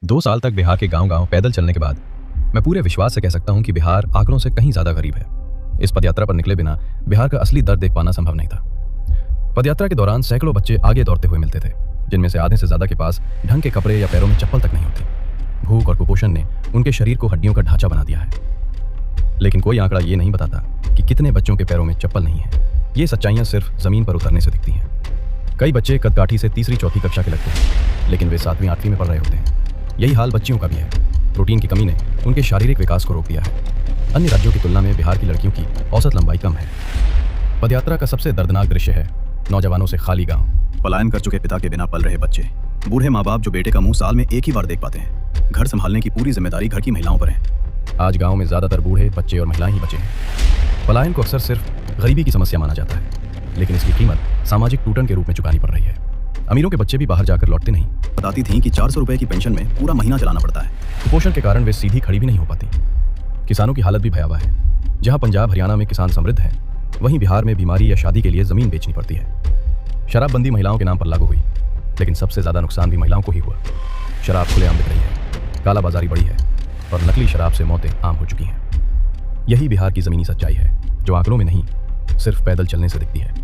2 साल तक बिहार के गांव-गांव पैदल चलने के बाद मैं पूरे विश्वास से कह सकता हूं कि बिहार आंकड़ों से कहीं ज्यादा गरीब है। इस पदयात्रा पर निकले बिना बिहार का असली दर्द देख पाना संभव नहीं था। पदयात्रा के दौरान सैकड़ों बच्चे आगे दौड़ते हुए मिलते थे, जिनमें से आधे से ज्यादा के पास ढंग के कपड़े या पैरों में चप्पल तक नहीं होती। भूख और कुपोषण ने उनके शरीर को हड्डियों का ढांचा बना दिया है। लेकिन कोई आंकड़ा ये नहीं बताता कि कितने बच्चों के पैरों में चप्पल नहीं है। ये सच्चाइयां सिर्फ जमीन पर उतरने से दिखती हैं। कई बच्चे कदकाठी से तीसरी चौथी कक्षा के लगते हैं, लेकिन वे 7वीं 8वीं में पढ़ रहे होते हैं। यही हाल बच्चियों का भी है। प्रोटीन की कमी ने उनके शारीरिक विकास को रोक दिया है। अन्य राज्यों की तुलना में बिहार की लड़कियों की औसत लंबाई कम है। पदयात्रा का सबसे दर्दनाक दृश्य है नौजवानों से खाली गांव। पलायन कर चुके पिता के बिना पल रहे बच्चे, बूढ़े माँ बाप जो बेटे का मुंह साल में एक ही बार देख पाते हैं। घर संभालने की पूरी जिम्मेदारी घर की महिलाओं पर है। आज गांव में ज्यादातर बूढ़े, बच्चे और महिलाएं ही बचे हैं। पलायन को अक्सर सिर्फ गरीबी की समस्या माना जाता है, लेकिन इसकी कीमत सामाजिक टूटन के रूप में चुकानी पड़ रही है। अमीरों के बच्चे भी बाहर जाकर लौटते नहीं। बताती थीं कि 400 रुपए की पेंशन में पूरा महीना चलाना पड़ता है। कुपोषण के कारण वे सीधी खड़ी भी नहीं हो पाती। किसानों की हालत भी भयावह है। जहां पंजाब हरियाणा में किसान समृद्ध हैं, वहीं बिहार में बीमारी या शादी के लिए जमीन बेचनी पड़ती है। शराबबंदी महिलाओं के नाम पर लागू हुई, लेकिन सबसे ज्यादा नुकसान भी महिलाओं को ही हुआ। शराब खुलेआम बिक रही है, कालाबाजारी बढ़ी है और नकली शराब से मौतें आम हो चुकी हैं। यही बिहार की जमीनी सच्चाई है, जो आंकड़ों में नहीं, सिर्फ पैदल चलने से दिखती है।